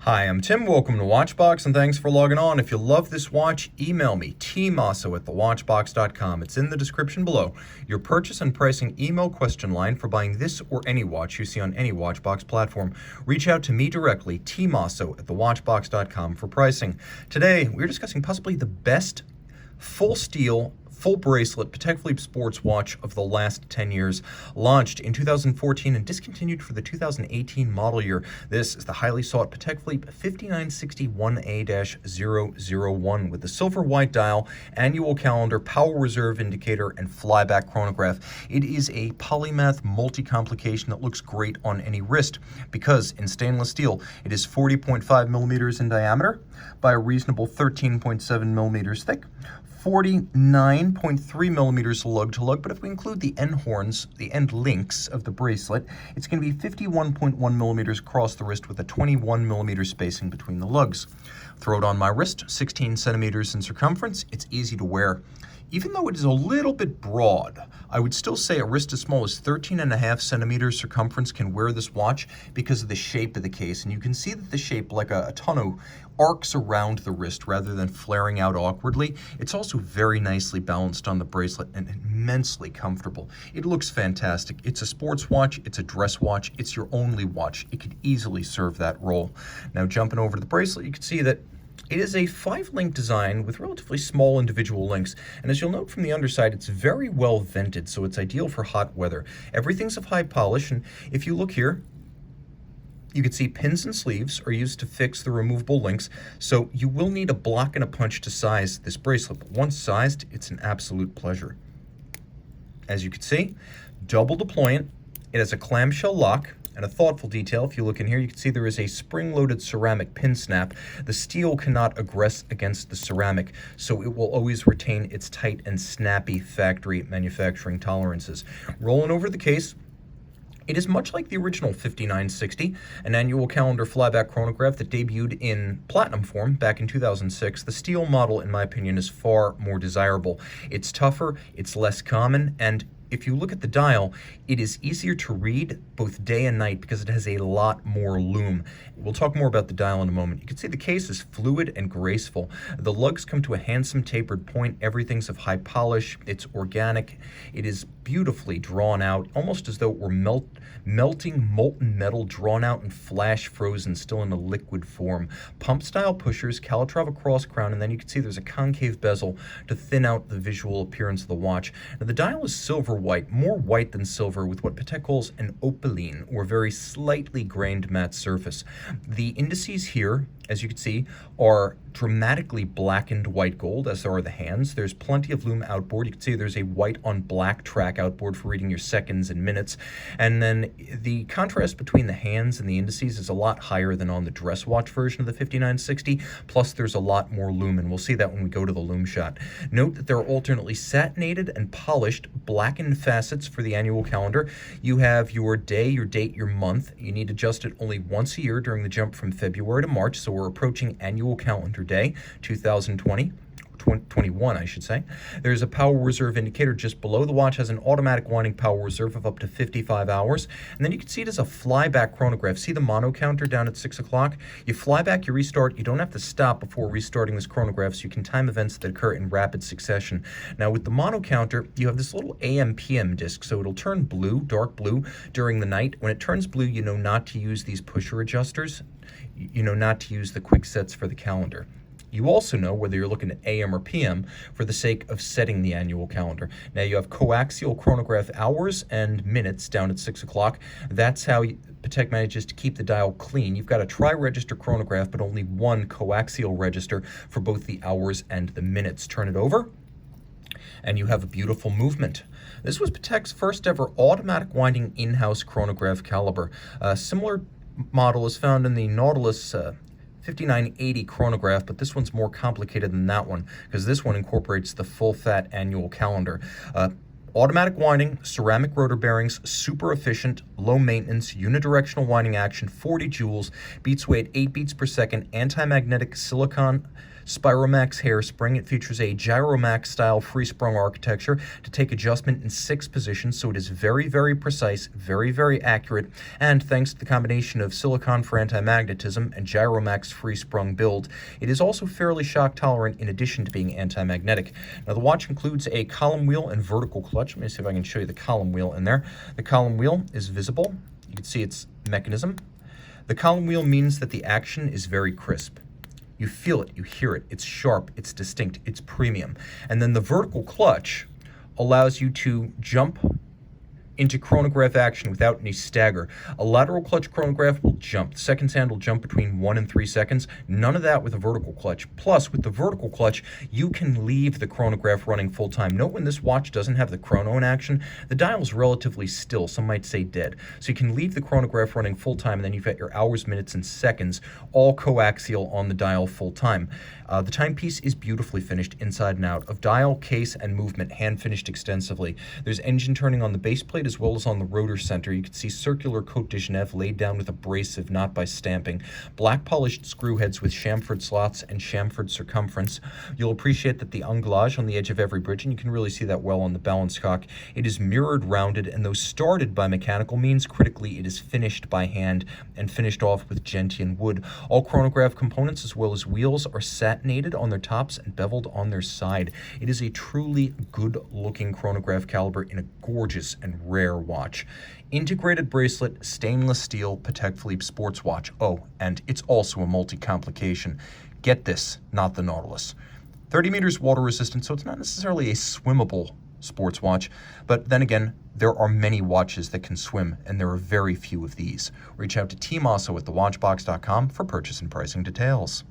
Hi, I'm Tim. Welcome to Watchbox, and thanks for logging on. If you love this watch, email me, tmosso@thewatchbox.com. It's in the description below. Your purchase and pricing email question line for buying this or any watch you see on any Watchbox platform. Reach out to me directly, tmosso@thewatchbox.com, for pricing. Today, we're discussing possibly the best full steel, full bracelet Patek Philippe sports watch of the last 10 years, launched in 2014 and discontinued for the 2018 model year. This is the highly sought Patek Philippe 5960 1A-001 with the silver white dial, annual calendar, power reserve indicator, and flyback chronograph. It is a polymath multi-complication that looks great on any wrist because in stainless steel, it is 40.5 millimeters in diameter by a reasonable 13.7 millimeters thick, 49.3 millimeters lug-to-lug, but if we include the end horns, the end links of the bracelet, it's going to be 51.1 millimeters across the wrist with a 21 millimeter spacing between the lugs. Throw it on my wrist, 16 centimeters in circumference. It's easy to wear. Even though it is a little bit broad, I would still say a wrist as small as 13.5 centimeters circumference can wear this watch because of the shape of the case. And you can see that the shape, like a tonneau, arcs around the wrist rather than flaring out awkwardly. It's also very nicely balanced on the bracelet and immensely comfortable. It looks fantastic. It's a sports watch, it's a dress watch, it's your only watch. It could easily serve that role. Now jumping over to the bracelet, you can see that it is a 5-link design with relatively small individual links, and as you'll note from the underside, it's very well vented, so it's ideal for hot weather. Everything's of high polish, and if you look here, you can see pins and sleeves are used to fix the removable links, so you will need a block and a punch to size this bracelet, but once sized, it's an absolute pleasure. As you can see, double deployant, it has a clamshell lock, and a thoughtful detail. If you look in here, you can see there is a spring-loaded ceramic pin snap. The steel cannot aggress against the ceramic, so it will always retain its tight and snappy factory manufacturing tolerances. Rolling over the case, it is much like the original 5960, an annual calendar flyback chronograph that debuted in platinum form back in 2006. The steel model, in my opinion, is far more desirable. It's tougher, it's less common, and if you look at the dial, it is easier to read both day and night because it has a lot more lume. We'll talk more about the dial in a moment. You can see the case is fluid and graceful. The lugs come to a handsome tapered point. Everything's of high polish. It's organic. It is beautifully drawn out, almost as though it were melting molten metal drawn out and flash frozen, still in a liquid form. Pump style pushers, Calatrava cross crown, and then you can see there's a concave bezel to thin out the visual appearance of the watch. Now the dial is silver white, more white than silver, with what Patek calls an opaline, or very slightly grained matte surface. The indices here, as you can see, are dramatically blackened white gold, as are the hands. There's plenty of lume outboard. You can see there's a white on black track outboard for reading your seconds and minutes. And then the contrast between the hands and the indices is a lot higher than on the dress watch version of the 5960, plus there's a lot more lume, and we'll see that when we go to the lume shot. Note that there are alternately satinated and polished blackened facets for the annual calendar. You have your day, your date, your month. You need to adjust it only once a year during the jump from February to March, so we're approaching annual calendar day 2021, I should say. There's a power reserve indicator just below. The watch has an automatic winding power reserve of up to 55 hours. And then you can see it as a flyback chronograph. See the mono counter down at 6 o'clock? You fly back, you restart. You don't have to stop before restarting this chronograph, so you can time events that occur in rapid succession. Now with the mono counter, you have this little AM/PM disc, so it'll turn blue, dark blue, during the night. When it turns blue, you know not to use these pusher adjusters. You know not to use the quick sets for the calendar. You also know whether you're looking at AM or PM for the sake of setting the annual calendar. Now you have coaxial chronograph hours and minutes down at 6 o'clock. That's how Patek manages to keep the dial clean. You've got a tri-register chronograph, but only one coaxial register for both the hours and the minutes. Turn it over, and you have a beautiful movement. This was Patek's first ever automatic winding in-house chronograph caliber. A similar model is found in the Nautilus 5980 chronograph, but this one's more complicated than that one because this one incorporates the full-fat annual calendar. Automatic winding, ceramic rotor bearings, super efficient, low maintenance, unidirectional winding action, 40 joules, beats weight 8 beats per second, anti-magnetic silicon Spiromax hairspring. It features a Gyromax style free-sprung architecture to take adjustment in 6 positions, so it is very, very precise, very, very accurate, and thanks to the combination of silicon for anti-magnetism and Gyromax free-sprung build, it is also fairly shock tolerant in addition to being anti-magnetic. Now the watch includes a column wheel and vertical clutch. Let me see if I can show you the column wheel in there. The column wheel is visible. You can see its mechanism. The column wheel means that the action is very crisp. You feel it, you hear it, it's sharp, it's distinct, it's premium. And then the vertical clutch allows you to jump into chronograph action without any stagger. A lateral clutch chronograph will jump. The seconds hand will jump between 1 and 3 seconds. None of that with a vertical clutch. Plus, with the vertical clutch, you can leave the chronograph running full time. Note when this watch doesn't have the chrono in action, the dial is relatively still, some might say dead. So you can leave the chronograph running full time, and then you've got your hours, minutes, and seconds, all coaxial on the dial full time. The timepiece is beautifully finished inside and out, of dial, case, and movement, hand finished extensively. There's engine turning on the base plate as well as on the rotor center. You can see circular Cote de Genève laid down with abrasive, not by stamping. Black polished screw heads with chamfered slots and chamfered circumference. You'll appreciate that the anglage on the edge of every bridge, and you can really see that well on the balance cock. It is mirrored, rounded, and though started by mechanical means, critically it is finished by hand and finished off with gentian wood. All chronograph components as well as wheels are satinated on their tops and beveled on their side. It is a truly good-looking chronograph caliber in a gorgeous and rare watch. Integrated bracelet, stainless steel Patek Philippe sports watch. Oh, and it's also a multi-complication. Get this, not the Nautilus. 30 meters water resistant, so it's not necessarily a swimmable sports watch, but then again, there are many watches that can swim, and there are very few of these. Reach out to tmosso at thewatchbox.com for purchase and pricing details.